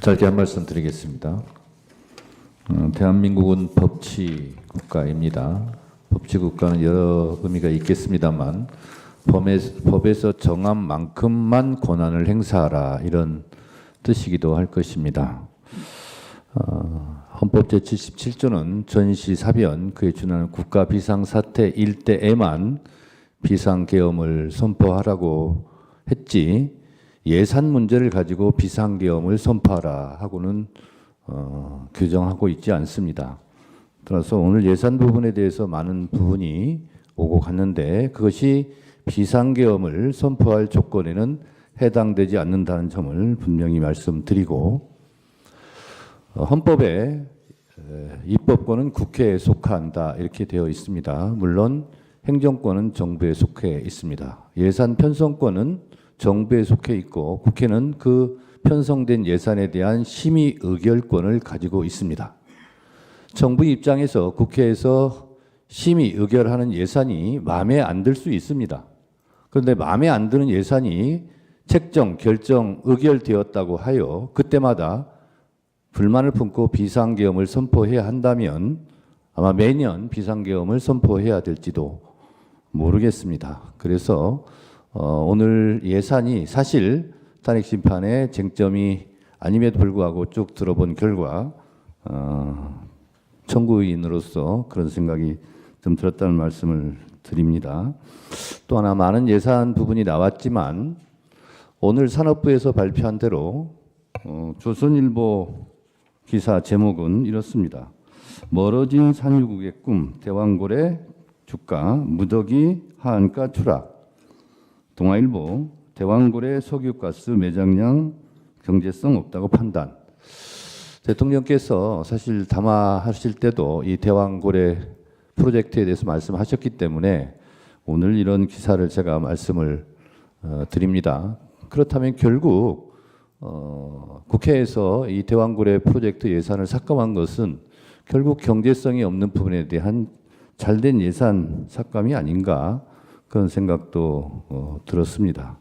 짧게 한 말씀 드리겠습니다. 대한민국은 법치 국가입니다. 법치 국가는 여러 의미가 있겠습니다만 법에서 정한 만큼만 권한을 행사하라 이런 뜻이기도 할 것입니다. 헌법 제77조는 전시, 사변, 그에 준하는 국가 비상사태일 때에만 비상계엄을 선포하라고 했지 예산 문제를 가지고 비상계엄을 선포하라 하고는 규정하고 있지 않습니다. 따라서 오늘 예산 부분에 대해서 많은 부분이 오고 갔는데 그것이 비상계엄을 선포할 조건에는 해당되지 않는다는 점을 분명히 말씀드리고 헌법에 입법권은 국회에 속한다 이렇게 되어 있습니다. 물론 행정권은 정부에 속해 있습니다. 예산 편성권은 정부에 속해 있고 국회는 그 편성된 예산에 대한 심의 의결권을 가지고 있습니다. 정부 입장에서 국회에서 심의 의결하는 예산이 마음에 안 들 수 있습니다. 그런데 마음에 안 드는 예산이 책정, 결정, 의결되었다고 하여 그때마다 불만을 품고 비상계엄을 선포해야 한다면 아마 매년 비상계엄을 선포해야 될지도 모르겠습니다. 그래서 오늘 예산이 사실 탄핵심판의 쟁점이 아님에도 불구하고 쭉 들어본 결과 청구인으로서 그런 생각이 좀 들었다는 말씀을 드립니다. 또 하나 많은 예산 부분이 나왔지만 오늘 산업부에서 발표한 대로 조선일보 기사 제목은 이렇습니다. 멀어진 산유국의 꿈, 대왕고래 주가 무더기 하한가 추락. 동아일보 대왕고래 석유가스 매장량 경제성 없다고 판단. 대통령께서 사실 담화하실 때도 이 대왕고래 프로젝트에 대해서 말씀하셨기 때문에 오늘 이런 기사를 제가 말씀을 드립니다. 그렇다면 결국 국회에서 이 대왕고래 프로젝트 예산을 삭감한 것은 결국 경제성이 없는 부분에 대한 잘된 예산 삭감이 아닌가 그런 생각도 들었습니다.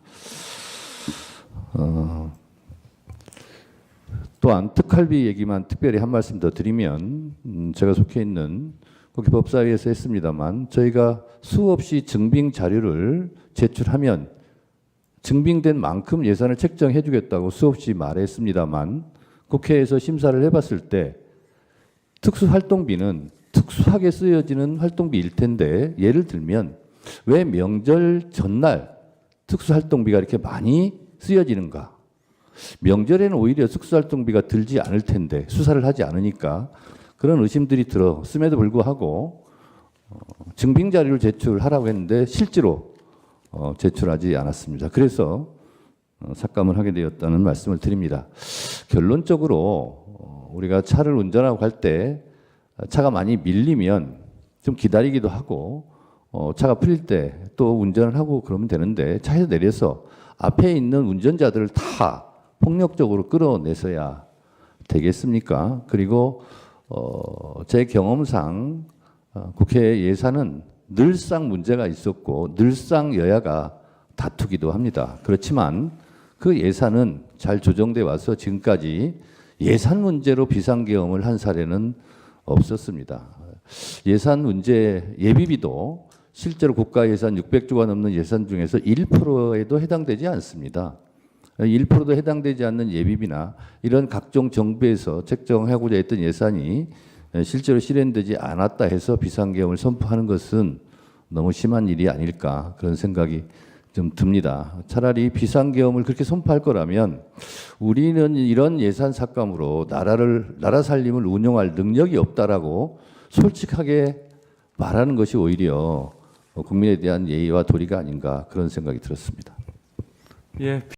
또한 특활비 얘기만 특별히 한 말씀 더 드리면 제가 속해 있는 국회 법사위에서 했습니다만 저희가 수없이 증빙 자료를 제출하면 증빙된 만큼 예산을 책정해 주겠다고 수없이 말했습니다만 국회에서 심사를 해봤을 때 특수활동비는 특수하게 쓰여지는 활동비일 텐데 예를 들면 왜 명절 전날 특수활동비가 이렇게 많이 쓰여지는가? 명절에는 오히려 특수활동비가 들지 않을 텐데 수사를 하지 않으니까 그런 의심들이 들었음에도 불구하고 증빙 자료를 제출하라고 했는데 실제로 제출하지 않았습니다. 그래서 삭감을 하게 되었다는 말씀을 드립니다. 결론적으로 우리가 차를 운전하고 갈 때 차가 많이 밀리면 좀 기다리기도 하고 차가 풀릴 때 또 운전을 하고 그러면 되는데 차에서 내려서 앞에 있는 운전자들을 다 폭력적으로 끌어내서야 되겠습니까? 그리고 제 경험상 국회 예산은 늘상 문제가 있었고 늘상 여야가 다투기도 합니다. 그렇지만 그 예산은 잘 조정돼 와서 지금까지 예산 문제로 비상계엄을 한 사례는 없었습니다. 예산 문제 예비비도 실제로 국가 예산 600조가 넘는 예산 중에서 1%에도 해당되지 않습니다. 1%도 해당되지 않는 예비비나 이런 각종 정부에서 책정하고자 했던 예산이 실제로 실현되지 않았다 해서 비상계엄을 선포하는 것은 너무 심한 일이 아닐까 그런 생각이 좀 듭니다. 차라리 비상계엄을 그렇게 선포할 거라면 우리는 이런 예산 삭감으로 나라 살림을 운영할 능력이 없다라고 솔직하게 말하는 것이 오히려 국민에 대한 예의와 도리가 아닌가 그런 생각이 들었습니다. 예.